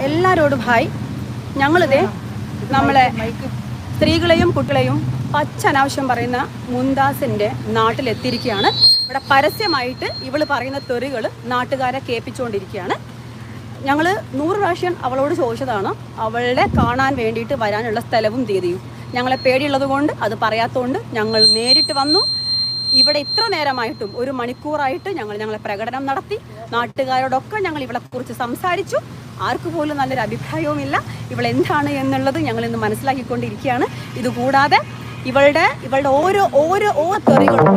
എല്ലാവരോടും ഹായ്. ഞങ്ങളിതേ നമ്മളെ സ്ത്രീകളെയും കുട്ടികളെയും അനാവശ്യം പറയുന്ന മുംതാസിൻ്റെ നാട്ടിലെത്തിയിരിക്കുകയാണ്. ഇവിടെ പരസ്യമായിട്ട് ഇവൾ പറയുന്ന തെറികൾ നാട്ടുകാരെ കേൾപ്പിച്ചുകൊണ്ടിരിക്കുകയാണ്. ഞങ്ങൾ 100 പ്രാവശ്യം അവളോട് ചോദിച്ചതാണ് അവളുടെ കാണാൻ വേണ്ടിയിട്ട് വരാനുള്ള സ്ഥലവും തീയതിയും. ഞങ്ങളെ പേടിയുള്ളത് കൊണ്ട് അത് പറയാത്തതുകൊണ്ട് ഞങ്ങൾ നേരിട്ട് വന്നു. ഇവിടെ ഇത്ര നേരമായിട്ടും 1 മണിക്കൂറായിട്ട് ഞങ്ങളെ പ്രകടനം നടത്തി. നാട്ടുകാരോടൊക്കെ ഞങ്ങൾ ഇവളെക്കുറിച്ച് സംസാരിച്ചു. ആർക്ക് പോലും നല്ലൊരു അഭിപ്രായവുമില്ല. ഇവളെന്താണ് എന്നുള്ളത് ഞങ്ങൾ ഇന്ന് മനസ്സിലാക്കിക്കൊണ്ടിരിക്കുകയാണ്. ഇതുകൂടാതെ ഇവളുടെ ഓരോ തെറികളും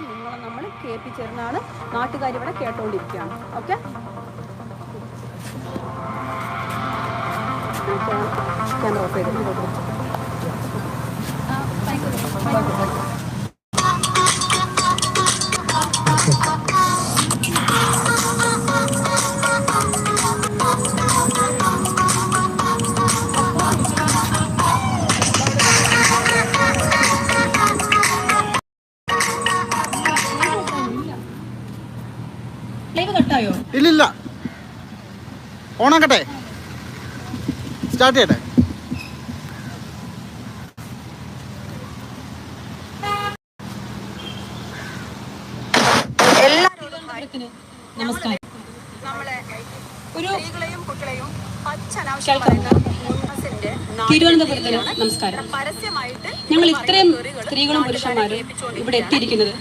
നിങ്ങളെ നമ്മൾ കേൾപ്പിച്ചിരുന്നാണ് നാട്ടുകാർ ഇവിടെ കേട്ടുകൊണ്ടിരിക്കുകയാണ്. ഓക്കെ, ക്യാമറ ഓഫ് ചെയ്ത് ഇല്ലില്ല, ഓണാക്കട്ടെ, സ്റ്റാർട്ട് ചെയ്യട്ടെ. നമസ്കാരം. തിരുവനന്തപുരത്തിന് നമസ്കാരം. ഞങ്ങൾ ഇത്രയും സ്ത്രീകളും പുരുഷന്മാരും ഇവിടെ എത്തിയിരിക്കുന്നത്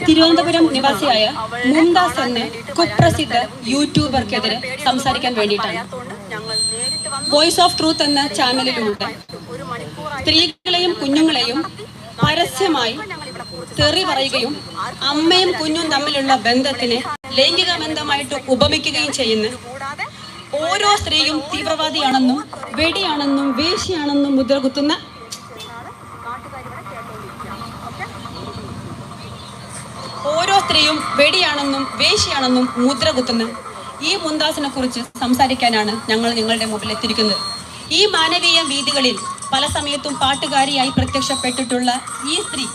തിരുവനന്തപുരം നിവാസിയായ മുംതാസ് എന്ന കുപ്രസിദ്ധ യൂട്യൂബർക്കെതിരെ സംസാരിക്കാൻ വേണ്ടിയിട്ടാണ്. വോയിസ് ഓഫ് ട്രൂത്ത് എന്ന ചാനലിലൂടെ സ്ത്രീകളെയും കുഞ്ഞുങ്ങളെയും പരസ്യമായി തെറി പറയുകയും അമ്മയും കുഞ്ഞും തമ്മിലുള്ള ബന്ധത്തിനെ ലൈംഗിക ബന്ധമായിട്ട് ഉപമിക്കുകയും ചെയ്യുന്ന ഓരോ സ്ത്രീയും തീവ്രവാദിയാണെന്നും വെടിയാണെന്നും വേശ്യയാണെന്നും മുദ്രകുത്തുന്ന ഓരോ സ്ത്രീയും വെടിയാണെന്നും വേശ്യയാണെന്നും മുദ്രകുത്തുന്ന ഈ മുംതാസിനെ കുറിച്ച് സംസാരിക്കാനാണ് ഞങ്ങൾ നിങ്ങളുടെ മുമ്പിൽ എത്തിയിരിക്കുന്നത്. ഈ മാനവീയ വീഥികളിൽ പല സമയത്തും പാട്ടുകാരിയായി പ്രത്യക്ഷപ്പെട്ടിട്ടുള്ള ഈ സ്ത്രീ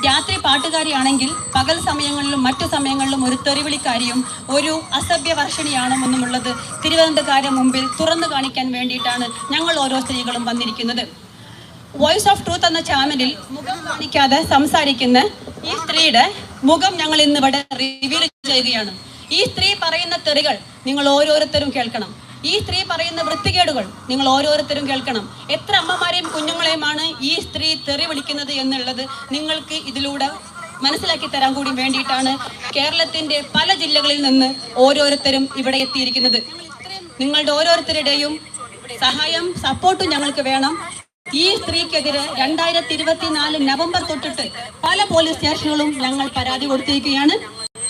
രാത്രി പാട്ടുകാരിയാണെങ്കിൽ പകൽ സമയങ്ങളിലും മറ്റു സമയങ്ങളിലും ഒരു തെറിവിളിക്കാരിയും ഒരു അസഭ്യവർഷണിയാണെന്നുമുള്ളത് തിരുവനന്തപുരക്കാരുടെ മുമ്പിൽ തുറന്നു കാണിക്കാൻ വേണ്ടിയിട്ടാണ് ഞങ്ങൾ ഓരോ സ്ത്രീകളും വന്നിരിക്കുന്നത്. വോയിസ് ഓഫ് ട്രൂത്ത് എന്ന ചാനലിൽ മുഖം കാണിക്കാതെ സംസാരിക്കുന്ന ഈ സ്ത്രീയുടെ മുഖം ഞങ്ങൾ ഇന്നിവിടെ റിവീൽ ചെയ്യുകയാണ്. ഈ സ്ത്രീ പറയുന്ന തെറികൾ നിങ്ങൾ ഓരോരുത്തരും കേൾക്കണം. ഈ സ്ത്രീ പറയുന്ന വൃത്തികേടുകൾ നിങ്ങൾ ഓരോരുത്തരും കേൾക്കണം. എത്ര അമ്മമാരെയും കുഞ്ഞുങ്ങളെയുമാണ് ഈ സ്ത്രീ തെറി വിളിക്കുന്നത് എന്നുള്ളത് നിങ്ങൾക്ക് ഇതിലൂടെ മനസ്സിലാക്കി തരാൻ കൂടി വേണ്ടിയിട്ടാണ് കേരളത്തിന്റെ പല ജില്ലകളിൽ നിന്ന് ഓരോരുത്തരും ഇവിടെ എത്തിയിരിക്കുന്നത്. നിങ്ങളുടെ ഓരോരുത്തരുടെയും സഹായം സപ്പോർട്ടും ഞങ്ങൾക്ക് വേണം. ഈ സ്ത്രീക്കെതിരെ 2024 നവംബർ തൊട്ടിട്ട് പല പോലീസ് സ്റ്റേഷനുകളും ഞങ്ങൾ പരാതി കൊടുത്തിരിക്കുകയാണ്.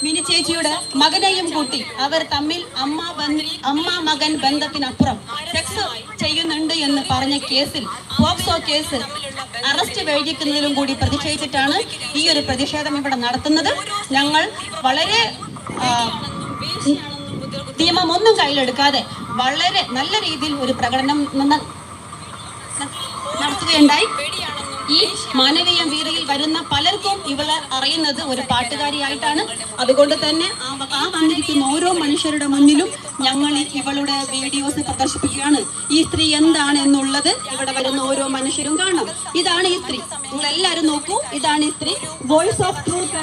മിനി ചേച്ചിയുടെ മകനെയും കൂട്ടി അവർ തമ്മിൽ അമ്മ മകൻ ബന്ധത്തിനപ്പുറം സെക്സ് ചെയ്യുന്നുണ്ട് എന്ന് പറഞ്ഞ കേസിൽ പോക്സോ കേസ് അറസ്റ്റ് വൈകിക്കുന്നതിലും കൂടി പ്രതിഷേധിച്ചിട്ടാണ് ഈ ഒരു പ്രതിഷേധം ഇവിടെ നടത്തുന്നത്. ഞങ്ങൾ വളരെ നിയമമൊന്നും കയ്യിലെടുക്കാതെ വളരെ നല്ല രീതിയിൽ ഒരു പ്രകടനം നടത്തുകയുണ്ടായി. ഈ മാനവീയ വീതിയിൽ വരുന്ന പലർക്കും ഇവളെ അറിയുന്നത് ഒരു പാട്ടുകാരിയായിട്ടാണ്. അതുകൊണ്ട് തന്നെ ആ വന്നിരിക്കുന്ന ഓരോ മനുഷ്യരുടെ മുന്നിലും ഞങ്ങൾ ഇവളുടെ വീഡിയോസ് പ്രദർശിപ്പിക്കുകയാണ്. ഈ സ്ത്രീ എന്താണ് എന്നുള്ളത് ഇവിടെ വരുന്ന ഓരോ മനുഷ്യരും കാണാം. ഇതാണ് ഈ സ്ത്രീ, നിങ്ങൾ എല്ലാവരും നോക്കൂ. ഇതാണ് ഈ സ്ത്രീ. വോയിസ് ഓഫ് ട്രൂത്ത്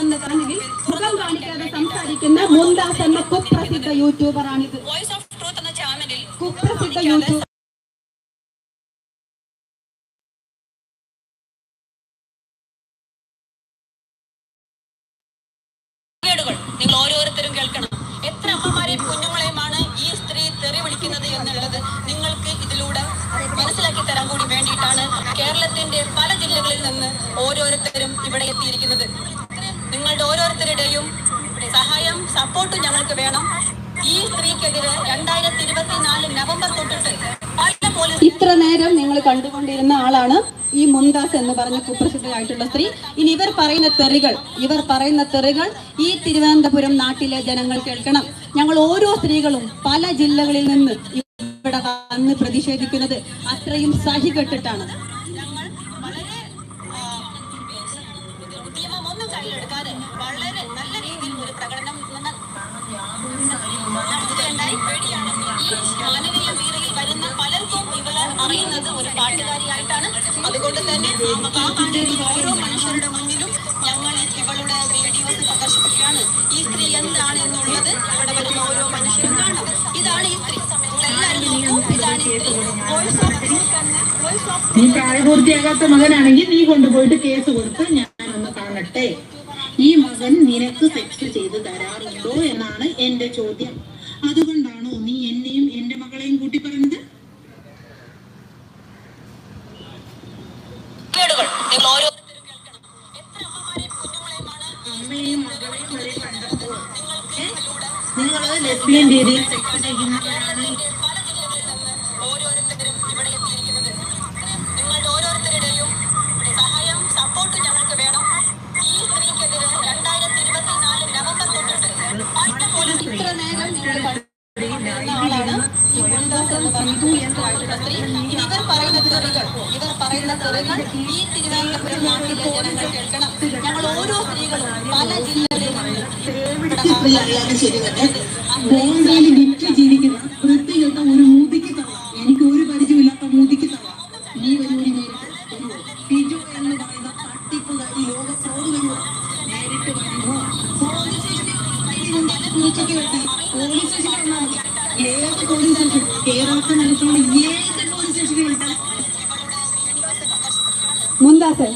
എന്ന ചാനലിൽ മുഖം കാണിക്കാതെ സംസാരിക്കുന്ന മുംതാസ് എന്ന കുപ്രസിദ്ധ യൂട്യൂബറാണിത്. വോയിസ് ഓഫ് ട്രൂത്ത് എന്ന ചാനലിൽ കുപ്രസിദ്ധ യൂട്യൂബർ നിങ്ങൾ ഓരോരുത്തരും കേൾക്കണം. എത്ര അമ്മമാരെയും കുഞ്ഞുങ്ങളെയുമാണ് ഈ സ്ത്രീ തെറി വിളിക്കുന്നത് എന്നുള്ളത് നിങ്ങൾക്ക് ഇതിലൂടെ മനസ്സിലാക്കി തരാൻ കൂടി വേണ്ടിയിട്ടാണ് കേരളത്തിന്റെ പല ജില്ലകളിൽ നിന്ന് ഓരോരുത്തരും ഇവിടെ എത്തിയിരിക്കുന്നത്. നിങ്ങളുടെ ഓരോരുത്തരുടെയും സഹായം സപ്പോർട്ടും ഞങ്ങൾക്ക് വേണം. ഈ സ്ത്രീക്കെതിരെ 2024 നവംബർ തൊട്ടിട്ട് ഇത്ര നേരം നിങ്ങൾ കണ്ടുകൊണ്ടിരുന്ന ആളാണ് ഈ മുംതാസ് എന്ന് പറഞ്ഞ കുപ്രസിദ്ധയായിട്ടുള്ള സ്ത്രീ. ഇനി ഇവർ പറയുന്ന തെറികൾ ഈ തിരുവനന്തപുരം നാട്ടിലെ ജനങ്ങൾ കേൾക്കണം. ഞങ്ങൾ ഓരോ സ്ത്രീകളും പല ജില്ലകളിൽ നിന്ന് ഇവിടെ വന്ന് പ്രതിഷേധിക്കുന്നത് അത്രയും സഹികെട്ടിട്ടാണ്. ഞങ്ങൾ വളരെ നിയമമൊന്നും കയ്യിലെടുക്കാതെ വളരെ നല്ല രീതിയിൽ ഒരു പ്രകടനം മാനവീയ വീരയിൽ വരുന്ന പലർക്കും ഇവളെ അറിയുന്നത് ഒരു പാട്ടുകാരിയായിട്ടാണ്. അതുകൊണ്ട് തന്നെ ഓരോ മനുഷ്യരുടെ മുന്നിലും ഞങ്ങൾ ഇവളുടെ വീഡിയോസ് പ്രദർശിപ്പിക്കുകയാണ്. ഈ സ്ത്രീ എന്താണ് എന്നുള്ളത് ഇവിടെ വരുന്ന ഓരോ മനുഷ്യരും കാണാം. ഇതാണ് ഈ സ്ത്രീ. എല്ലാവരും നോക്കൂ, ഇതാണ് ഈ സ്ത്രീ. നീ പ്രായപൂർത്തിയാകാത്ത മകനാണെങ്കിൽ നീ കൊണ്ടുപോയിട്ട് കേസ് കൊടുത്ത് ഞാനൊന്ന് കാണട്ടെ. ഈ മകൻ നിനക്ക് സെക്സ് ചെയ്ത് തരാറുണ്ടോ എന്നാണ് എന്റെ ചോദ്യം. അതുകൊണ്ടാണോ നീ എന്നെയും എന്റെ മകളെയും കൂട്ടി പറഞ്ഞത്? അമ്മയും മകളെയും വരെ കണ്ടപ്പോൾ നിങ്ങൾ ലെസ്ബിയൻ രീതിയിൽ സെക്സ് ചെയ്യുന്നവരാണ്. നിങ്ങളുടെ ഓരോരുത്തരുടെയും സഹായം, സപ്പോർട്ട് ഞങ്ങൾക്ക് വേണം. ഈ സ്ത്രീക്കെതിരെ 2024 നവംബർ തൊട്ടിട്ട് ഇത്ര നേരം ആളാണ് ഈ മുൻദാസ് എന്ന് പറയുന്ന സ്ത്രീ. ഇവർ പറയുന്ന തെറികൾ ഈ തിരുവനന്തപുരം നാട്ടിലെ ജനങ്ങൾ കേൾക്കണം. ഞങ്ങൾ ഓരോ സ്ത്രീകളും പല ജില്ലകളിൽ ശരി തന്നെ ബോംബെയിൽ വിറ്റ് ജീവിക്കുന്ന വൃത്തികെട്ട ഒരു മൂതിക്ക് തവ, എനിക്ക് ഒരു പരിചയമില്ലാത്ത മൂതിക്ക് തവ, നീ വരുമോ? ഫിജോ എന്ന് പറയുന്ന തട്ടിപ്പുകാരി ലോക ഫ്രോഡ് വരുമോ? നേരിട്ട് വരുമോ? പോലീസ് സ്റ്റേഷനിൽ പൂച്ചയ്ക്ക് വേണ്ടി പോലീസ് സ്റ്റേഷനിൽ വന്നാൽ മതി. ഏത് പോലീസ് സ്റ്റേഷൻ, കേരളത്തിൽ നടത്തുന്ന ഏത് പോലീസ് സ്റ്റേഷനിൽ വിട്ടാൽ മുൻദാസ്,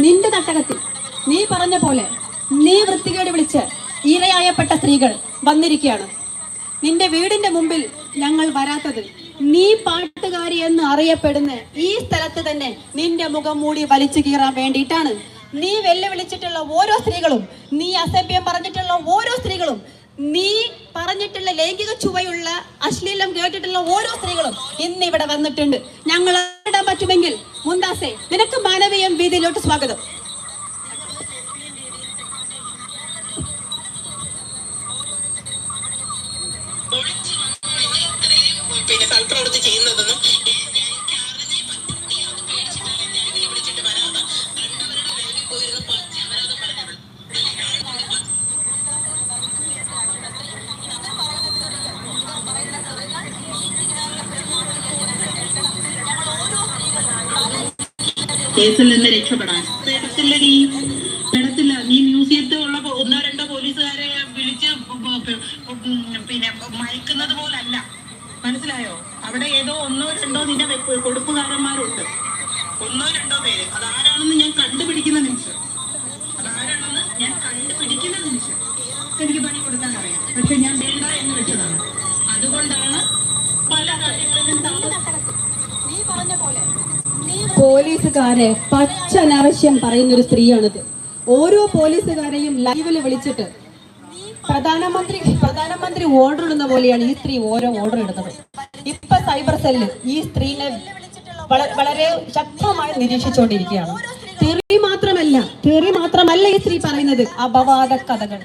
നിന്റെ തട്ടകത്തിൽ നീ പറഞ്ഞ പോലെ നീ വൃത്തികേട് വിളിച്ച് ഇരയായപ്പെട്ട സ്ത്രീകൾ വന്നിരിക്കുകയാണ്. നിന്റെ വീടിന്റെ മുമ്പിൽ ഞങ്ങൾ വരാത്തത് നീ പാട്ടുകാരി എന്ന് അറിയപ്പെടുന്ന ഈ സ്ഥലത്ത് തന്നെ നിന്റെ മുഖം മൂടി വലിച്ചു കീറാൻ വേണ്ടിയിട്ടാണ്. നീ വെല്ലുവിളിച്ചിട്ടുള്ള ഓരോ സ്ത്രീകളും, നീ അസഭ്യം പറഞ്ഞിട്ടുള്ള ഓരോ സ്ത്രീകളും, നീ പറഞ്ഞിട്ടുള്ള ലൈംഗിക ചുവയുള്ള അശ്ലീലം കേട്ടിട്ടുള്ള ഓരോ സ്ത്രീകളും ഇന്ന് ഇവിടെ വന്നിട്ടുണ്ട്. ഞങ്ങൾ ഇടാൻ പറ്റുമെങ്കിൽ മുൻദാസേ, നിനക്ക് മാനവീയം വീതിയിലോട്ട് സ്വാഗതം. പിന്നെ സൽപ്രവൃത്തി ചെയ്യുന്നതെന്നും കേസിൽ നിന്ന് രക്ഷപ്പെടാൻ ഇടത്തില്ല. നീ മ്യൂസിയത്തിലുള്ള ഒന്നോ രണ്ടോ പോലീസുകാരെ വിളിച്ച് പിന്നെ മയക്കുന്നത് പോലല്ല, മനസ്സിലായോ? അവിടെ ഏതോ ഒന്നോ രണ്ടോ നിന്റെ കൊടുപ്പുകാരന്മാരുണ്ട്, ഒന്നോ രണ്ടോ പേര്. അതാരാണെന്ന് ഞാൻ കണ്ടുപിടിക്കുന്ന നിമിഷം എനിക്ക് പണി കൊടുക്കാൻ അറിയാം. പക്ഷെ ഞാൻ വേണ്ട എന്ന് വെച്ചതാണ്. അതുകൊണ്ടാണ് പല കാര്യങ്ങളിലും പോലീസുകാരെ പച്ചനാവശ്യം പറയുന്നൊരു സ്ത്രീയാണിത്. ഓരോ പോലീസുകാരെയും ലൈവില് വിളിച്ചിട്ട് പ്രധാനമന്ത്രി ഓർഡർ ഇടുന്ന പോലെയാണ് ഈ സ്ത്രീ ഓരോ ഓർഡർ ഇടുന്നത്. ഇപ്പൊ സൈബർ സെല്ല് ഈ സ്ത്രീനെ വളരെ ശക്തമായി നിരീക്ഷിച്ചുകൊണ്ടിരിക്കുകയാണ്. തെറി മാത്രമല്ല ഈ സ്ത്രീ പറയുന്നത്, അപവാദ കഥകൾ,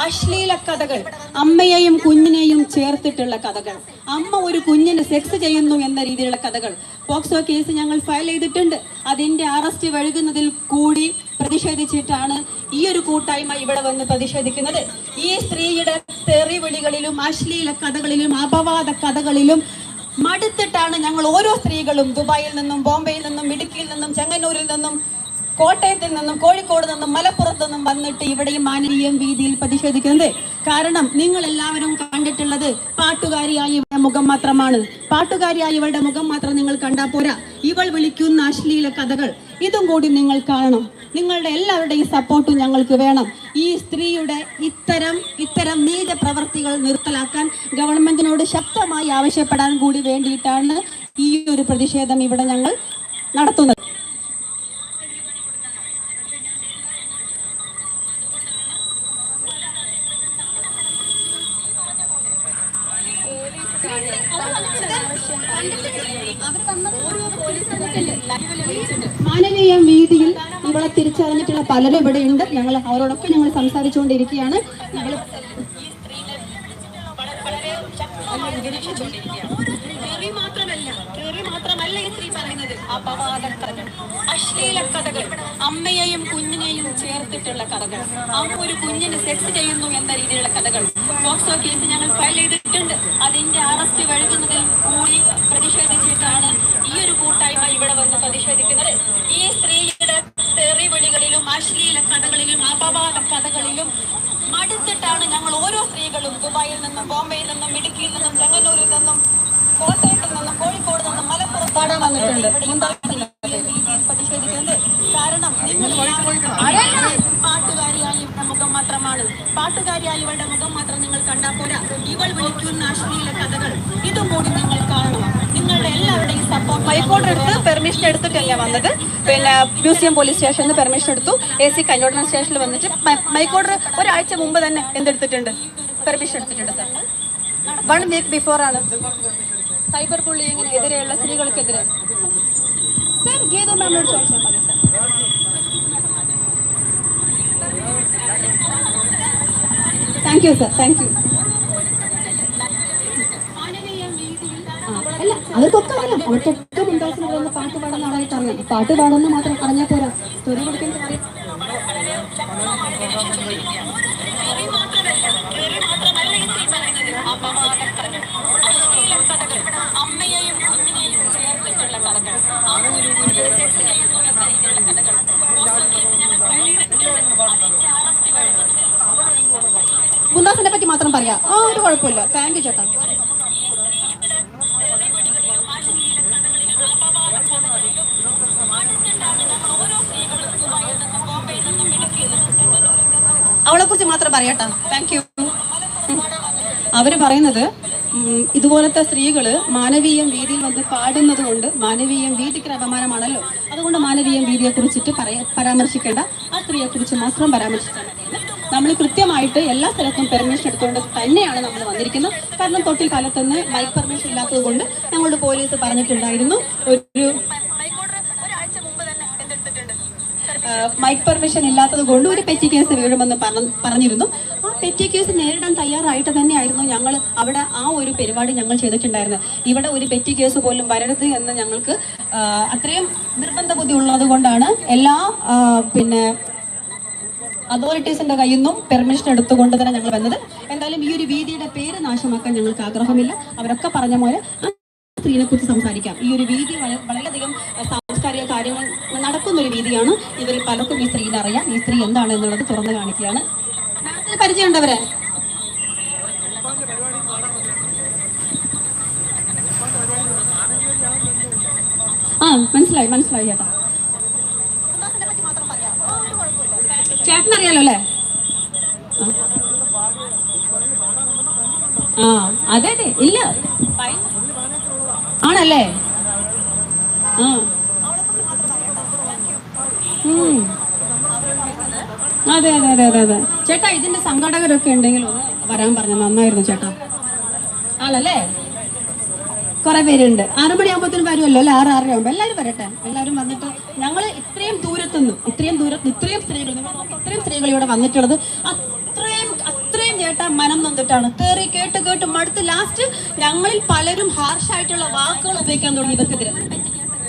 അശ്ലീല കഥകൾ, അമ്മയെയും കുഞ്ഞിനെയും ചേർത്തിട്ടുള്ള കഥകൾ, അമ്മ ഒരു കുഞ്ഞിന് സെക്സ് ചെയ്യുന്നു എന്ന രീതിയിലുള്ള കഥകൾ. പോക്സോ കേസ് ഞങ്ങൾ ഫയൽ ചെയ്തിട്ടുണ്ട്. അതിന്റെ അറസ്റ്റ് വഴുകുന്നതിൽ കൂടി പ്രതിഷേധിച്ചിട്ടാണ് ഈ ഒരു കൂട്ടായ്മ ഇവിടെ വന്ന് പ്രതിഷേധിക്കുന്നത്. ഈ സ്ത്രീയുടെ തെറിവിളികളിലും അശ്ലീല കഥകളിലും അപവാദ കഥകളിലും മടുത്തിട്ടാണ് ഞങ്ങൾ ഓരോ സ്ത്രീകളും ദുബായിൽ നിന്നും, ബോംബെയിൽ നിന്നും, ഇടുക്കിയിൽ നിന്നും, ചെങ്ങന്നൂരിൽ നിന്നും, കോട്ടയത്തിൽ നിന്നും, കോഴിക്കോട് നിന്നും, മലപ്പുറത്ത് നിന്നും വന്നിട്ട് ഇവിടെയും മാനവീയം വീതിയിൽ പ്രതിഷേധിക്കുന്നത്. കാരണം നിങ്ങൾ എല്ലാവരും കണ്ടിട്ടുള്ളത് പാട്ടുകാരിയായി ഇവരുടെ മുഖം മാത്രമാണ്. പാട്ടുകാരിയായി ഇവളുടെ മുഖം മാത്രം നിങ്ങൾ കണ്ടാൽ പോരാ. ഇവൾ വിളിക്കുന്ന അശ്ലീല കഥകൾ ഇതും കൂടി നിങ്ങൾ കാണണം. നിങ്ങളുടെ എല്ലാവരുടെയും സപ്പോർട്ടും ഞങ്ങൾക്ക് വേണം. ഈ സ്ത്രീയുടെ ഇത്തരം നീച പ്രവർത്തികൾ നിർത്തലാക്കാൻ ഗവൺമെന്റിനോട് ശക്തമായി ആവശ്യപ്പെടാൻ കൂടി വേണ്ടിയിട്ടാണ് ഈ ഒരു പ്രതിഷേധം ഇവിടെ ഞങ്ങൾ നടത്തുന്നത്. മാനവീയം വീതിയിൽ ഇവളെ തിരിച്ചറിഞ്ഞിട്ടുള്ള പലരും ഇവിടെയുണ്ട്. അവരോടൊക്കെ ഞങ്ങൾ സംസാരിച്ചുകൊണ്ടിരിക്കുകയാണ്. മാത്രമല്ല ഈ സ്ത്രീ പറയുന്നത് അപവാദ കഥകൾ, അശ്ലീല കഥകൾ, അമ്മയെയും കുഞ്ഞിനെയും ചേർത്തിട്ടുള്ള കഥകൾ, അമ്മ ഒരു കുഞ്ഞിന് സെക്സ് ചെയ്യുന്നു എന്ന രീതിയിലുള്ള കഥകൾ. പോക്സോ കേസ് ഞങ്ങൾ ഫയൽ ചെയ്തിട്ടുണ്ട്. അതിന്റെ അറസ്റ്റ് വഴുകുന്നതിൽ കൂടി പ്രതിഷേധിച്ചിട്ടാണ് ഈ ഒരു കൂട്ടായ്മ ഇവിടെ വന്ന് പ്രതിഷേധിക്കുന്നത്. ഈ സ്ത്രീയുടെ തെറിവിളികളിലും അശ്ലീല കഥകളിലും അപവാദ കഥകളിലും മടുത്തിട്ടാണ് ഞങ്ങൾ ഓരോ സ്ത്രീകളും ദുബായിൽ നിന്നും, ബോംബെയിൽ നിന്നും, ഇടുക്കിയിൽ നിന്നും, ചെങ്ങന്നൂരിൽ നിന്നും, കോട്ടയത്തിൽ നിന്നും, കോഴിക്കോട് നിന്നും, മലപ്പുറത്ത് വന്നിട്ടുണ്ട് പ്രതിഷേധിക്കുന്നത്. കാരണം നിങ്ങൾ പാട്ടുകാരിയായി ഇവരുടെ മുഖം മാത്രമാണ്, പാട്ടുകാരിയായി ഇവളുടെ മുഖം മാത്രം നിങ്ങൾ കണ്ടാൽ പോരാ. ഇവൾ വിളിക്കുന്ന അശ്ലീല കഥകൾ ഇതും കൂടി നിങ്ങൾ കാണണം. നിങ്ങളുടെ എല്ലാവരുടെയും സപ്പോർട്ട്. ഹൈക്കോടതി എടുത്ത് പെർമിഷൻ എടുത്തിട്ടല്ല വന്നത്. പിന്നെ മ്യൂസിയം പോലീസ് സ്റ്റേഷനിൽ നിന്ന് പെർമിഷൻ എടുത്തു. AC കഞ്ഞോടന സ്റ്റേഷനിൽ വന്നിട്ട് ഹൈക്കോടതി ഒരാഴ്ച മുമ്പ് തന്നെ എന്തെടുത്തിട്ടുണ്ട്, പെർമിഷൻ എടുത്തിട്ടുണ്ട് സാർ. 1 വീക്ക് ബിഫോർ ആണ് സൈബർ ബുള്ളിങ്ങിന് എതിരെയുള്ള സ്ത്രീകൾക്കെതിരെ. സാർ ഗീതു മാമിനോട് ചോദിച്ചാൽ മതി sir. Thank you sir, thank you. അല്ല, അവർക്കൊക്കെ അറിയാം, അവർക്കൊക്കെ മുൻകാലത്തിന് പറയുന്ന പാട്ട് പാടുന്ന ആളായിട്ട് അറിയാം. പാട്ട് പാടുന്ന മാത്രം അറിഞ്ഞാൽ പോരാ, തൊഴിൽ കൊടുക്കുന്നത് അറിയാം. മുന്താസിനെ പറ്റി മാത്രം പറയാം. ഒരു കുഴപ്പമില്ല. താങ്ക് യു ചേട്ടാ. അവളെ കുറിച്ച് മാത്രം പറയാട്ടാ. Thank you. അവര് പറയുന്നത് ഇതുപോലത്തെ സ്ത്രീകള് മാനവീയം വീതിയിൽ വന്ന് പാടുന്നത് കൊണ്ട് മാനവീയം വീതിക്ക് അപമാനമാണല്ലോ, അതുകൊണ്ട് മാനവീയം വീതിയെ കുറിച്ചിട്ട് പരാമർശിക്കേണ്ട, ആ സ്ത്രീയെ കുറിച്ച് മാത്രം പരാമർശിച്ചാൽ മതി. നമ്മൾ കൃത്യമായിട്ട് എല്ലാ സ്ഥലത്തും പെർമിഷൻ എടുത്തുകൊണ്ട് തന്നെയാണ് നമ്മൾ വന്നിരിക്കുന്നത്. കാരണം തൊട്ടിൽ കാലത്ത് നിന്ന് മൈക്ക് പെർമിഷൻ ഇല്ലാത്തത് കൊണ്ട് ഞങ്ങളുടെ പോലീസ് പറഞ്ഞിട്ടുണ്ടായിരുന്നു, മൈക്ക് പെർമിഷൻ ഇല്ലാത്തത് കൊണ്ട് ഒരു പെറ്റി കേസ് വീഴുമെന്ന് പറഞ്ഞിരുന്നു. ആ പെറ്റി കേസ് നേരിടാൻ തയ്യാറായിട്ട് തന്നെയായിരുന്നു ഞങ്ങൾ അവിടെ ആ ഒരു പരിപാടി ഞങ്ങൾ ചെയ്തിട്ടുണ്ടായിരുന്നത്. ഇവിടെ ഒരു പെറ്റി കേസ് പോലും വരരുത് എന്ന് ഞങ്ങൾക്ക് അത്രയും നിർബന്ധ ബുദ്ധി ഉള്ളത് കൊണ്ടാണ് എല്ലാ അതോറിറ്റീസിന്റെ കയ്യിൽ നിന്നും പെർമിഷൻ എടുത്തുകൊണ്ട് തന്നെ ഞങ്ങൾ വന്നത്. എന്തായാലും ഈ ഒരു വീതിയുടെ പേര് നാശമാക്കാൻ ഞങ്ങൾക്ക് ആഗ്രഹമില്ല. അവരൊക്കെ പറഞ്ഞ പോലെ സ്ത്രീനെ കുറിച്ച് സംസാരിക്കാം. ഈ ഒരു വീതി വളരെയധികം സാംസ്കാരിക കാര്യങ്ങൾ നടക്കുന്ന ഒരു വീതിയാണ്. ഇവരിൽ പലർക്കും ഈ സ്ത്രീനെ അറിയാം. ഈ സ്ത്രീ എന്താണ് എന്നുള്ളത് തുറന്നു കാണിക്കുകയാണ്. പരിചയമുണ്ടവരെ? മനസ്സിലായി ചേട്ടാ. ചേട്ടനറിയാലോ അല്ലേ? അതെ ഇല്ല ആണല്ലേ? അതെ ചേട്ടാ, ഇതിന്റെ സംഘാടകരൊക്കെ ഉണ്ടെങ്കിൽ ഒന്ന് വരാൻ പറഞ്ഞ നന്നായിരുന്നു ചേട്ടാ. ആണല്ലേ? കുറെ പേരുണ്ട്. 6 മണിയാകുമ്പോഴത്തേനും വരുമല്ലോ അല്ലെ? 6:30 ആകുമ്പോ എല്ലാവരും വരട്ടെ. എല്ലാവരും വന്നിട്ട് ഞങ്ങൾ ഇത്രയും സ്ത്രീകൾ ഇവിടെ വന്നിട്ടുള്ളത് അത്രയും ചേട്ടാ മനം നൊന്നിട്ടാണ്. തെറി കേട്ട് മടുത്ത് ലാസ്റ്റ് ഞങ്ങളിൽ പലരും ഹാർഷായിട്ടുള്ള വാക്കുകൾ ഉപയോഗിക്കാൻ തുടങ്ങി ഇവർക്കെതിരെ.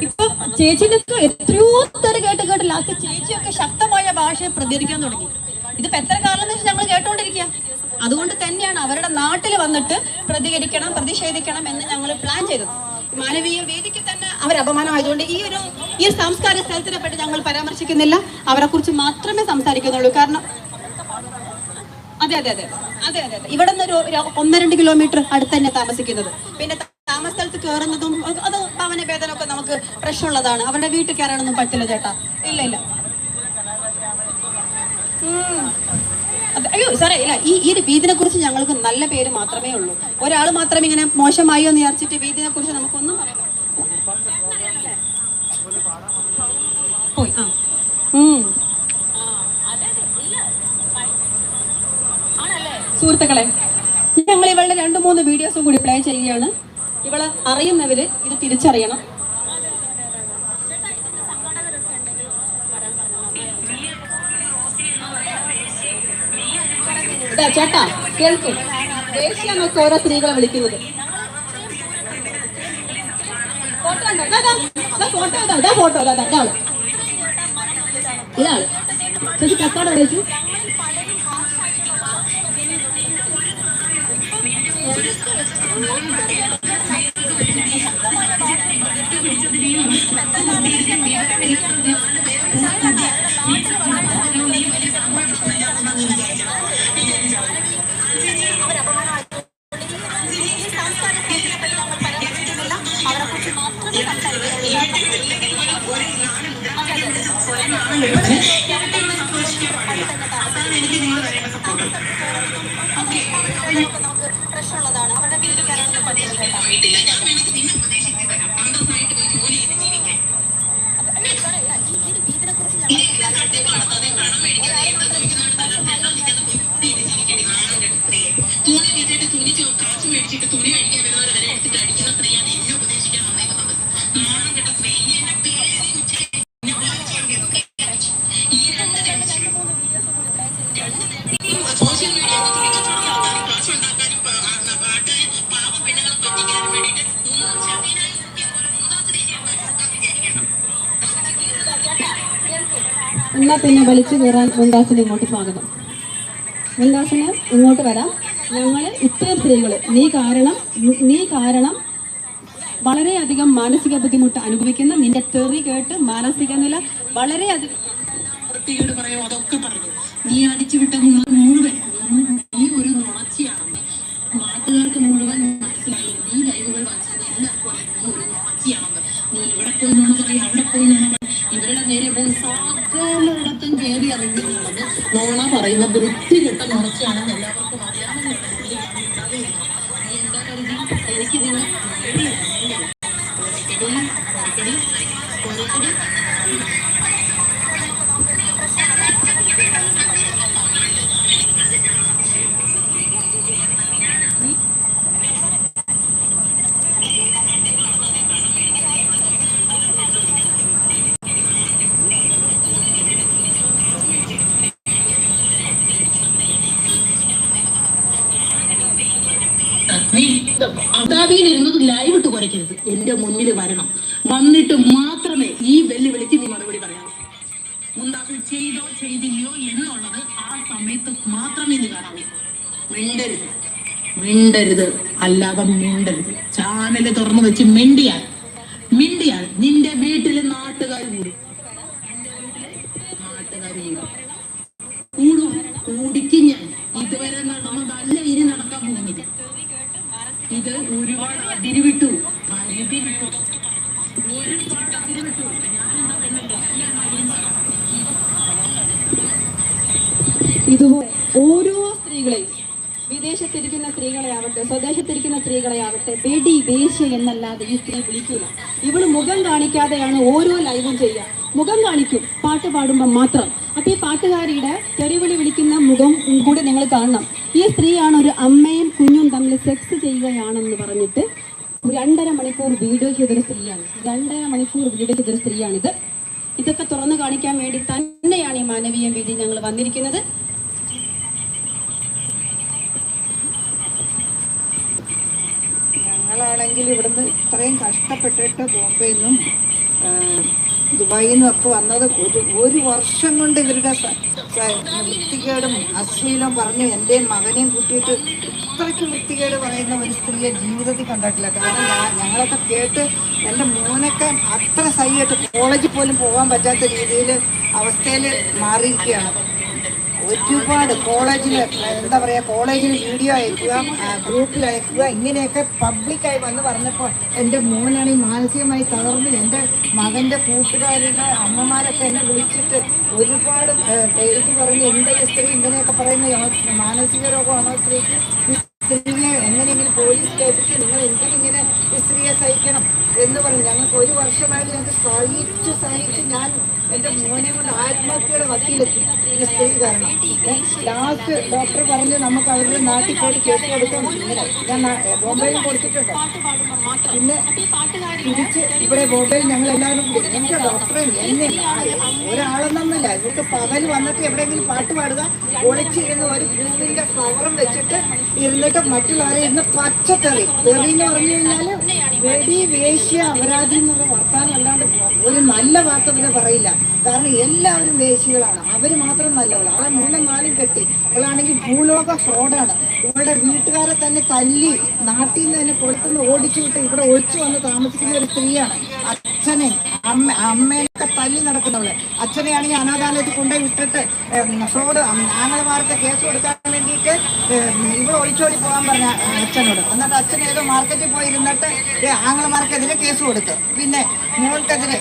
ഇപ്പൊ ചേച്ചിന്റെ എത്രയോ തെറി കേട്ട് ലാസ്റ്റ് ചേച്ചിയൊക്കെ ശക്തമായ ഭാഷയെ പ്രതികരിക്കാൻ തുടങ്ങി. ഇതിപ്പോ എത്ര കാലം എന്ന് വെച്ചാൽ ഞങ്ങൾ കേട്ടോണ്ടിരിക്കുക. അതുകൊണ്ട് തന്നെയാണ് അവരുടെ നാട്ടിൽ വന്നിട്ട് പ്രതിഷേധിക്കണം എന്ന് ഞങ്ങൾ പ്ലാൻ ചെയ്തത്. മാനവീയ വേദിക്ക് തന്നെ അവർ അപമാനമായതുകൊണ്ട് ഈ സാംസ്കാരിക സ്ഥലത്തിനെ പറ്റി ഞങ്ങൾ പരാമർശിക്കുന്നില്ല. അവരെ കുറിച്ച് മാത്രമേ സംസാരിക്കുന്നുള്ളൂ. കാരണം അതെ ഇവിടെ നിന്ന് ഒരു 1-2 കിലോമീറ്റർ അടുത്ത് തന്നെ താമസിക്കുന്നത്. പിന്നെ താമസ സ്ഥലത്ത് കയറുന്നതും അത് ഭവന വേദനൊക്കെ നമുക്ക് പ്രശ്നമുള്ളതാണ്. അവരുടെ വീട്ടിൽ കയറാനൊന്നും പറ്റില്ല ചേട്ടാ. ഇല്ല അയ്യോ സാറേ, ഇല്ല. ഈ ഒരു വീതിനെ കുറിച്ച് ഞങ്ങൾക്ക് നല്ല പേര് മാത്രമേ ഉള്ളൂ. ഒരാൾ മാത്രം ഇങ്ങനെ മോശമായോ എന്ന് വിചാരിച്ചിട്ട് വീതിനെ കുറിച്ച് നമുക്കൊന്നും പറയാം. പോയി സുഹൃത്തുക്കളെ, ഞങ്ങൾ ഇവളുടെ 2-3 വീഡിയോസും കൂടി പ്ലേ ചെയ്യുകയാണ്. ഇവളെ അറിയുന്നവര് ഇത് തിരിച്ചറിയണം. ചേട്ടാ കേൾക്കും, ദേശീയമൊക്കെ ഓരോ സ്ത്രീകളെ വിളിക്കുന്നത്. ഫോട്ടോ ഇതാണ് ചേച്ചി കക്കാട് വിളിച്ചു. പ്രശ്നമുള്ളതാണ് അവരുടെ വീട് കയറാനൊന്നും പറ്റില്ല. ഇതിനെ സോഷ്യൽ മീഡിയ കാശ് ഉണ്ടാക്കാനും പാട്ട് പാവ പെണ്ണുങ്ങളെ പറ്റിക്കാനും വേണ്ടിയിട്ട് എന്നാ പിന്നെ വലിച്ചു കയറാൻ മുന്താസിന് ഇങ്ങോട്ട് സ്വാഗതം. മുന്താസിന് ഇങ്ങോട്ട് വരാം. ഞങ്ങൾ ഇത്രയും സ്ത്രീകൾ നീ കാരണം വളരെയധികം മാനസിക ബുദ്ധിമുട്ട് അനുഭവിക്കുന്ന നിന്റെ തെറി കേട്ട് മാനസിക നില വളരെയധികം വൃത്തികേട് പറയോ അതൊക്കെ പറഞ്ഞു. നീ അടിച്ചുവിട്ട മുഴുവൻ നീ ഒരു നുണച്ചിയാണെന്ന് നാട്ടുകാർക്ക് മുഴുവൻ മനസ്സിലായി. നീ ലൈവുകൾ വായിച്ചത് എല്ലാവർക്കും നീ ഒരു നുണച്ചിയാണെന്ന്. നീ ഇവിടെ പോയി നുണ പറയും, അവിടെ പോയി നുണ പറയും. ഇവരുടെ നേരെ പോയി സകലയിടത്തും കയറി ഇറങ്ങി നടന്ന് നുണ പറയുന്ന വൃത്തികെട്ട നുണച്ചിയാണെന്ന് എല്ലാവർക്കും അറിയാമെന്നുള്ളത് നീ എന്താ കരുതി? എനിക്ക് നിങ്ങൾ അബുദാബിയിൽ ഇരുന്നത് ലൈവ് ഇട്ട് കുറയ്ക്കരുത്. എന്റെ മുന്നിൽ വരണം. വന്നിട്ട് മാത്രമേ ഈ വെല്ലുവിളിക്ക് നീ മറുപടി പറയാവൂ. മുന്താസിൽ ചെയ്തോ ചെയ്തില്ലയോ എന്നുള്ളത് ആ സമയത്ത് മാത്രമേ നീ കാണാവൂ. മിണ്ടരുത്, അല്ലാതെ മിണ്ടരുത്. ചാനല് തുറന്നു വെച്ച് മിണ്ടിയാൽ നിന്റെ വീട്ടില് നാട്ടുകാർ കൂടിക്കും. ഞാൻ ഇതുവരെ നടന്നതല്ല ഇനി നടക്കാൻ പോകുന്നത്. ഇത് ഒരുപാട് അതിരുവിട്ടു. ഇതുപോലെ ഓരോ സ്ത്രീകളെയും, വിദേശത്തിരിക്കുന്ന സ്ത്രീകളെയാവട്ടെ സ്വദേശത്തിരിക്കുന്ന സ്ത്രീകളെയാവട്ടെ വെടി വേശ്യ എന്നല്ലാതെ ഈ സ്ത്രീ വിളിക്കൂല. ഇവള് മുഖം കാണിക്കാതെയാണ് ഓരോ ലൈവും ചെയ്യുക. മുഖം കാണിക്കും പാട്ട് പാടുമ്പോൾ മാത്രം. അപ്പൊ ഈ പാട്ടുകാരിയുടെ തെറിവിളി വിളിക്കുന്ന മുഖം കൂടി നിങ്ങൾ കാണണം. ഈ സ്ത്രീയാണ് ഒരു അമ്മയും കുഞ്ഞും തമ്മിൽ സെക്സ് ചെയ്യുകയാണെന്ന് പറഞ്ഞിട്ട് 2.5 മണിക്കൂർ വീഡിയോ ചെയ്തൊരു സ്ത്രീയാണ്. 2.5 മണിക്കൂർ വീഡിയോ ചെയ്തൊരു സ്ത്രീയാണിത്. ഇതൊക്കെ തുറന്നു കാണിക്കാൻ വേണ്ടി തന്നെയാണ് ഈ മാനവീയ വേദി ഞങ്ങൾ വന്നിരിക്കുന്നത്. ഞങ്ങളാണെങ്കിൽ ഇവിടുന്ന് ഇത്രയും കഷ്ടപ്പെട്ടിട്ട് ബോംബെയിൽ നിന്നും ദുബായിൽ നിന്നും ഒക്കെ വന്നത് ഒരു വർഷം കൊണ്ട് ഇവരുടെ വൃത്തികേടും അശ്ലീലം പറഞ്ഞു എൻ്റെയും മകനെയും കൂട്ടിയിട്ട് ഇത്രയ്ക്ക് വൃത്തികേട് പറയുന്ന ഒരു സ്ത്രീയെ ജീവിതത്തിൽ കണ്ടിട്ടില്ല. കാരണം ഞങ്ങളൊക്കെ കേട്ട് എൻ്റെ മോനൊക്കെ അത്ര സഹിയായിട്ട് കോളേജിൽ പോലും പോകാൻ പറ്റാത്ത രീതിയിൽ അവസ്ഥയിൽ മാറിയിരിക്കുകയാണ്. ഒരുപാട് കോളേജിൽ എന്താ പറയുക, കോളേജിൽ വീഡിയോ അയക്കുക, ഗ്രൂപ്പിൽ അയക്കുക, ഇങ്ങനെയൊക്കെ പബ്ലിക്കായി വന്ന് പറഞ്ഞപ്പോൾ എൻ്റെ മോനാണെങ്കിൽ മാനസികമായി തകർന്ന് എൻ്റെ മകൻ്റെ കൂട്ടുകാരുടെ അമ്മമാരൊക്കെ എന്നെ വിളിച്ചിട്ട് ഒരുപാട് ഇത് പറഞ്ഞ് എന്താ ഈ സ്ത്രീ ഇങ്ങനെയൊക്കെ പറയുന്ന മാനസിക രോഗമാണോ സ്ത്രീക്ക്? സ്ത്രീയെ എങ്ങനെയെങ്കിലും പോലീസ് കേട്ടിട്ട് നിങ്ങൾ എന്തിനിങ്ങനെ ഈ സ്ത്രീയെ സഹിക്കണം എന്ന് പറഞ്ഞു. ഞങ്ങൾക്ക് ഒരു വർഷമായിട്ട് ഞങ്ങൾക്ക് സഹിച്ച് ഞാൻ എൻ്റെ മോനെ കൊണ്ട് ആത്മഹത്യയുടെ വക്കീലെത്തി ഈ സ്ത്രീ കാരണം. ലാസ്റ്റ് ഡോക്ടർ പറഞ്ഞു നമുക്ക് അവരുടെ നാട്ടിൽ പോയിട്ട് കേസ് കൊടുക്കാൻ. ഞാൻ ബോംബെയിലും കൊടുത്തിട്ടുണ്ട്. പിന്നെ തിരിച്ച് ഇവിടെ ബോംബെയിൽ ഞങ്ങൾ എല്ലാവരും കൂടി എൻ്റെ ഡോക്ടറെ എന്നെ ഒരാളെന്നൊന്നുമില്ല, ഇവർക്ക് പകൽ വന്നിട്ട് എവിടെയെങ്കിലും പാട്ട് പാടുക, ഒളിച്ചിരുന്ന് ഒരു പൂവിൻ്റെ ഫ്ലവറും വെച്ചിട്ട് ഇരുന്നിട്ട് മറ്റുള്ളവരെ ഇരുന്ന് പച്ചത്തെറി എന്ന് പറഞ്ഞു കഴിഞ്ഞാൽ വെടി വേശ്യ അപരാധി എന്നുള്ള വർത്താനം അല്ലാണ്ട് ഒരു നല്ല വാർത്ത പിന്നെ പറയില്ല. കാരണം എല്ലാവരും വേശ്യകളാണ്. അവർ മാത്രം നല്ലവളാണ്. അവരെ 3-4 കെട്ടി അവളാണെങ്കിൽ ഭൂലോക ഫ്രോഡാണ്. ഇവളുടെ വീട്ടുകാരെ തന്നെ തല്ലി നാട്ടിൽ നിന്ന് തന്നെ പുറത്തുനിന്ന് ഓടിച്ചു വിട്ട് ഇവിടെ ഒളിച്ചു വന്ന് താമസിക്കുന്ന ഒരു സ്ത്രീയാണ്. അച്ഛനെ അമ്മേനൊക്കെ തല്ലി നടക്കുന്നവള്. അച്ഛനെയാണെങ്കിൽ അനാഥാലയത്തിൽ കൊണ്ടുപോയി വിട്ടിട്ട് ഫ്രോഡ് ആങ്ങളമാർക്ക് കേസ് കൊടുക്കാൻ വേണ്ടിയിട്ട് ഇവിടെ ഒളിച്ചോടി പോകാൻ പറഞ്ഞ അച്ഛനോട്. എന്നിട്ട് അച്ഛൻ ഏതോ മാർക്കറ്റിൽ പോയിരുന്നിട്ട് ആങ്ങളമാർക്കെതിരെ കേസ് കൊടുത്തു. പിന്നെ മോൾക്കെതിരെ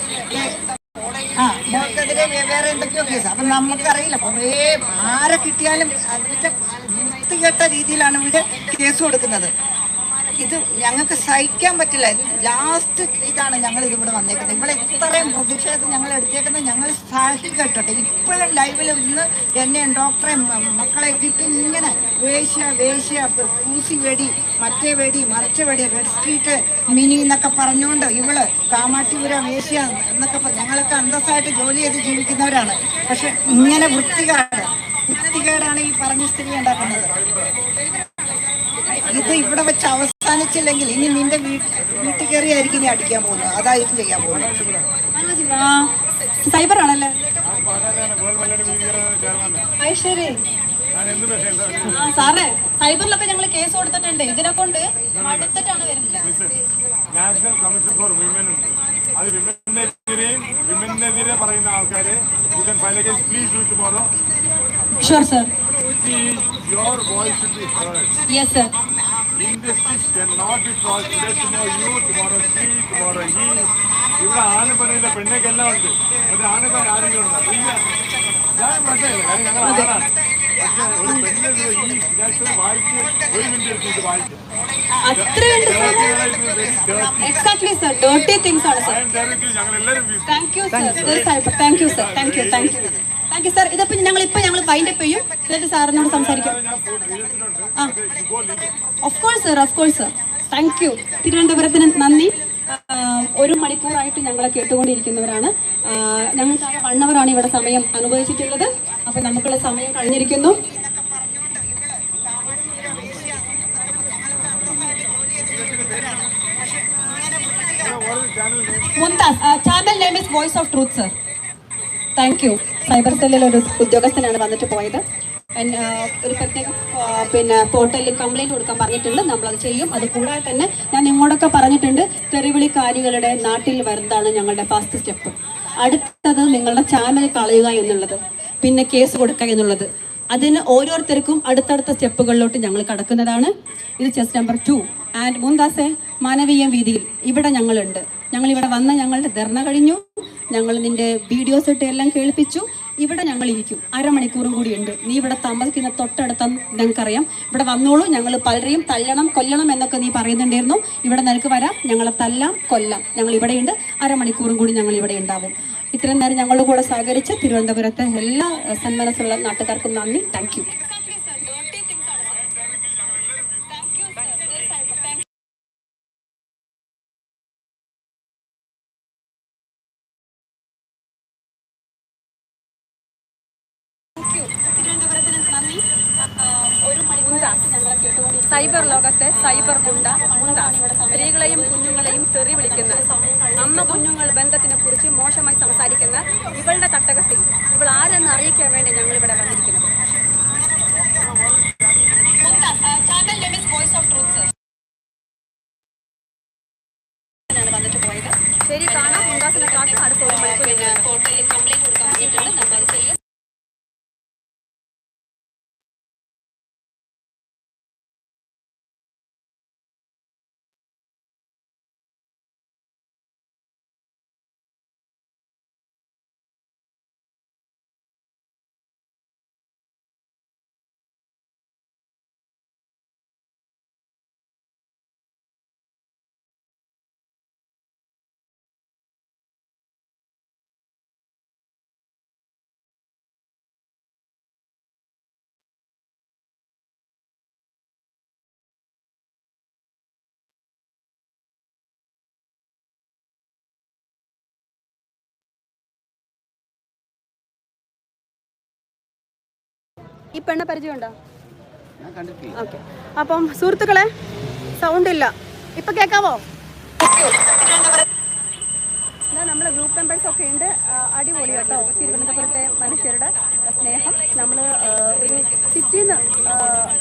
മോൾക്കെതിരെ വേറെ എന്തൊക്കെയോ കേസ്. അപ്പം നമുക്കറിയില്ല, കുറേ ആരെ കിട്ടിയാലും അതിന്റെ വൃത്തികെട്ട രീതിയിലാണ് ഇവിടെ കേസ് കൊടുക്കുന്നത്. ഇത് ഞങ്ങൾക്ക് സഹിക്കാൻ പറ്റില്ല. ലാസ്റ്റ് ഇതാണ് ഞങ്ങൾ ഇതിവിടെ വന്നേക്കുന്നത്. ഇവിടെ ഇത്രയും പ്രതിഷേധം ഞങ്ങൾ എടുത്തേക്കുന്നത് ഞങ്ങൾ സഹിക്കട്ടെ. ഇപ്പോഴും ലൈവിൽ ഇന്ന് എന്നെയും ഡോക്ടറെയും മക്കളെ കിട്ടി ഇങ്ങനെ വേശ്യ പൂസി വെടി, മറ്റേ വെടി, മറിച്ച വെടി, റെഡ് സ്ട്രീറ്റ് മിനി എന്നൊക്കെ പറഞ്ഞുകൊണ്ട് ഇവള് കാമാട്ടിപുര വേശ്യ എന്നൊക്കെ ഞങ്ങളൊക്കെ അന്തസ്സായിട്ട് ജോലി ചെയ്ത് ജീവിക്കുന്നവരാണ്. പക്ഷെ ഇങ്ങനെ വൃത്തികേടാണ് ഈ പറഞ്ഞ സ്ത്രീ ഉണ്ടാക്കുന്നത്. ഇത് ഇവിടെ വെച്ച് അവസാനിച്ചില്ലെങ്കിൽ ഇനി നിന്റെ വീട്ടിൽ കയറിയായിരിക്കും നീ അടിക്കാൻ പോകുന്നത്. അതായിരിക്കും ചെയ്യാൻ പോകുന്നത്. സൈബർ ആണല്ലേ? ശരി സാറേ, സൈബറിലൊക്കെ ഞങ്ങൾ കേസ് കൊടുത്തിട്ടുണ്ട്. ഇതിനെ കൊണ്ട് മടുത്തിട്ടാണ് വരുന്നത്. നാഷണൽ കമ്മീഷൻ ഫോർ വിമൻ ഉണ്ട്. അത് വിമനെതിരെ പറയുന്ന ആൾക്കാരെ you can file against. Please do tomorrow. Sure sir. Your voice should be heard. Yes sir. Injustice cannot be caused. Today tomorrow you, tomorrow she, tomorrow he. ഇവിടെ ആണ് പെണ്ണില്ല, പെണ്ണൊക്കെല്ലാം ഉണ്ട്. അത് ആണുകാർ ആരെങ്കിലും ഉണ്ട് ഇല്ല. ഞാൻ മനസ്സിലായില്ല, കാര്യം ഞങ്ങൾ ആണാണ്. പക്ഷെ ഒരു പെണ്ണ് ഈ വായിച്ച് 1 മിനിറ്റ് എടുത്ത് ഇത് വായിച്ചു. Exactly sir. Dirty things are sir. ഞങ്ങൾ എല്ലാവരും Thank you sir. Thank you sir. Thank you. Thank you sir. ഇതിപ്പോൾ ഞങ്ങൾ വൈൻഡപ്പ് ചെയ്യും. എന്നിട്ട് സാറിനോട് സംസാരിക്കും. Of course sir. Thank you. തിരുവനന്തപുരത്തിന് നന്ദി. 1 മണിക്കൂറായിട്ട് ഞങ്ങളെ കേട്ടുകൊണ്ടിരിക്കുന്നവരാണ്. ഞങ്ങൾക്ക് 1 hour ഇവിടെ സമയം അനുഭവിച്ചിട്ടുള്ളത്. അപ്പോൾ നമുക്കുള്ള സമയം കഴിഞ്ഞിരിക്കുന്നു. Mumtaz, channel name is voice of truth sir. Thank U. Cyber സെല്ലിൽ ഒരു ഉദ്യോഗസ്ഥനാണ് വന്നിട്ട് പോയത്. ഒരു പ്രത്യേക പോർട്ടലിൽ കംപ്ലൈൻറ്റ് കൊടുക്കാൻ പറഞ്ഞിട്ടുണ്ട്. നമ്മളത് ചെയ്യും. അത് കൂടാതെ തന്നെ ഞാൻ നിങ്ങളോടൊക്കെ പറഞ്ഞിട്ടുണ്ട്, തെറിവിളിക്കാരികളുടെ നാട്ടിൽ വരുന്നതാണ് ഞങ്ങളുടെ ഫസ്റ്റ് സ്റ്റെപ്പ്. അടുത്തത് നിങ്ങളുടെ ചാനൽ കളയുക എന്നുള്ളത്, പിന്നെ കേസ് കൊടുക്കുക എന്നുള്ളത്. അതിന് ഓരോരുത്തർക്കും അടുത്തടുത്ത സ്റ്റെപ്പുകളിലോട്ട് ഞങ്ങൾ കടക്കുന്നതാണ്. ഇത് ചെസ്റ്റ് നമ്പർ 2. ആൻഡ് മുംതാസെ, മാനവീയ വീതിയിൽ ഇവിടെ ഞങ്ങളുണ്ട്. ഞങ്ങളിവിടെ വന്ന് ഞങ്ങളുടെ ധർണ കഴിഞ്ഞു. ഞങ്ങൾ നിന്റെ വീഡിയോസ് ഇട്ട് എല്ലാം കേൾപ്പിച്ചു. ഇവിടെ ഞങ്ങൾ ഇരിക്കും. 1/2 മണിക്കൂറും കൂടിയുണ്ട്. നീ ഇവിടെ താമസിക്കുന്ന തൊട്ടടുത്ത ഞങ്ങൾക്കറിയാം. ഇവിടെ വന്നോളൂ. ഞങ്ങൾ പലരെയും തല്ലണം കൊല്ലണം എന്നൊക്കെ നീ പറയുന്നുണ്ടായിരുന്നു. ഇവിടെ നിനക്ക് വരാം. ഞങ്ങളെ തല്ലാം കൊല്ലാം. ഞങ്ങൾ ഇവിടെയുണ്ട്. 1/2 മണിക്കൂറും കൂടി ഞങ്ങൾ ഇവിടെ ഉണ്ടാവും. ഇത്രയും നേരം ഞങ്ങളുടെ കൂടെ സഹകരിച്ച് തിരുവനന്തപുരത്തെ എല്ലാ സന്മനസ്സുള്ള നാട്ടുകാർക്കും നന്ദി. Thank you. സൈബർ ലോകത്തെ സൈബർ ഗുണ്ട സ്ത്രീകളെയും കുഞ്ഞുങ്ങളെയും തെറി വിളിക്കുന്ന, അമ്മ കുഞ്ഞുങ്ങൾ ബന്ധത്തിനെ കുറിച്ച് മോശമായി സംസാരിക്കുന്ന ഇവളുടെ തട്ടകത്തിൽ ഇവൾ ആരെന്ന് അറിയിക്കാൻ വേണ്ടി ഞങ്ങൾ ഇവിടെ വന്നിരിക്കുന്നു. ശരി, കാണാം. മുംതാസിനെ കാത്ത് അടുത്ത 1 മണിക്കൂർ പോർട്ടലിൽ കംപ്ലൈന്റ് കൊടുക്കാൻ പറഞ്ഞിട്ടുണ്ട്. നമ്മളത് ചെയ്യും. ഈ പെണ്ണെ പരിചയമുണ്ടോ? ഓക്കെ. അപ്പം സുഹൃത്തുക്കളെ, സൗണ്ട് ഇല്ല. ഇപ്പൊ കേൾക്കാവോ? നമ്മളെ ഗ്രൂപ്പ് മെമ്പേഴ്സ് ഒക്കെ ഉണ്ട്. അടിപൊളി കേട്ടോ. തിരുവനന്തപുരത്തെ മനുഷ്യരുടെ സ്നേഹം. നമ്മൾ ഒരു സിറ്റിന്ന്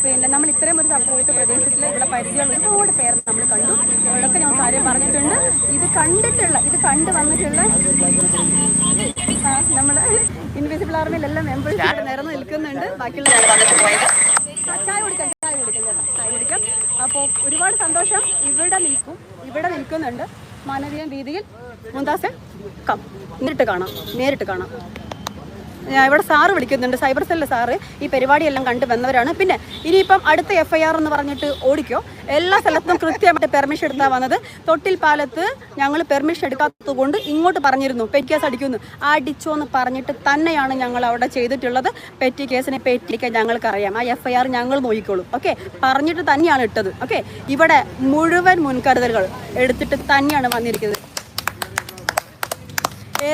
പിന്നെ നമ്മൾ ഇത്രയും ഒരു സപ്പോർട്ട് പ്രദേശത്തിൽ ഇവിടെ പരിചയമുള്ള ഒരുപാട് പേര് നമ്മൾ കണ്ടു. ഇവിടെയൊക്കെ ഞങ്ങൾ കാര്യം പറഞ്ഞിട്ടുണ്ട്. ഇത് കണ്ടു വന്നിട്ടുള്ള നമ്മൾ ഇൻവിസിബിൾ ആർമിയിലെല്ലാം മെമ്പേഴ്സ് ഇവിടെ നിറഞ്ഞു നിൽക്കുന്നുണ്ട്. ബാക്കിയുള്ള ചായ കുടിക്കാം. അപ്പോൾ ഒരുപാട് സന്തോഷം. ഇവിടെ നിൽക്കുന്നുണ്ട് മാനവീയ വീതിയിൽ. മുന്താസെ കം നേരിട്ട് കാണാം. ഇവിടെ സാറ് വിളിക്കുന്നുണ്ട്, സൈബർ സെല്ല് സാറ്. ഈ പരിപാടിയെല്ലാം കണ്ടു വന്നവരാണ്. പിന്നെ ഇനിയിപ്പം അടുത്ത FIR എന്ന് പറഞ്ഞിട്ട് ഓടിക്കോ. എല്ലാ സ്ഥലത്തും കൃത്യമായിട്ട് പെർമിഷൻ എടുത്താൽ വന്നത്. തൊട്ടിൽ പാലത്ത് ഞങ്ങൾ പെർമിഷൻ എടുക്കാത്തത് കൊണ്ട് ഇങ്ങോട്ട് പറഞ്ഞിരുന്നു പെറ്റി കേസ് അടിക്കുന്നു. അടിച്ചോ എന്ന് പറഞ്ഞിട്ട് തന്നെയാണ് ഞങ്ങൾ അവിടെ ചെയ്തിട്ടുള്ളത്. പെറ്റി കേസിനെ പറ്റിയൊക്കെ ഞങ്ങൾക്കറിയാം. ആ FIR ഞങ്ങൾ നോക്കിക്കോളും. ഓക്കെ, പറഞ്ഞിട്ട് തന്നെയാണ് ഇട്ടത്. ഓക്കെ, ഇവിടെ മുഴുവൻ മുൻകരുതലുകൾ എടുത്തിട്ട് തന്നെയാണ് വന്നിരിക്കുന്നത്.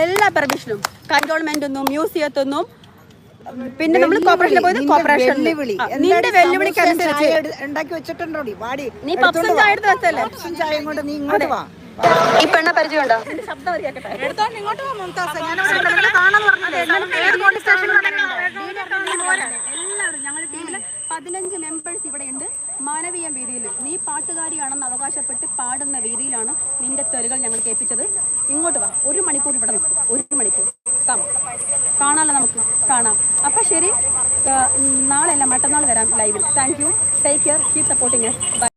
എല്ലാ പെർമിഷനും കൺട്രോൾമെന്റൊന്നും മ്യൂസിയത്തൊന്നും. പിന്നെ നമ്മൾ കോർപ്പറേഷനിൽ പോയത് കോർപ്പറേഷൻ നിന്റെ വെല്ലുവിളിക്ക് അനുസരിച്ച് ഉണ്ടാക്കി വെച്ചിട്ടുണ്ടോ നീ പപ്സും ചായ എടുത്ത് വെച്ചല്ലേ. ചായം കൊണ്ട് നീ ഇങ്ങോട്ട് വാ. ഈ പെണ്ണെ പരിചയമുണ്ടോ? ശബ്ദം എല്ലാവരും ഞങ്ങളുടെ ടീമില് 15 മെമ്പേഴ്സ് ഇവിടെ ഉണ്ട്. മാനവീയ വേദിയിൽ നീ പാട്ടുകാരിയാണെന്ന് അവകാശപ്പെട്ട് പാടുന്ന വേദിയിലാണ് നിന്റെ തെരുകൾ ഞങ്ങൾ കേൾപ്പിച്ചത്. ഇങ്ങോട്ട് വാ. 1 മണിക്കൂർ ഇവിടെ നിൽക്കും. 1 മണിക്കൂർ കാണാമല്ലോ, നമുക്ക് കാണാം. അപ്പം ശരി, നാളെ അല്ല മറ്റന്നാൾ വരാം ലൈവിൽ. Thank you. Take care. Keep supporting us. By.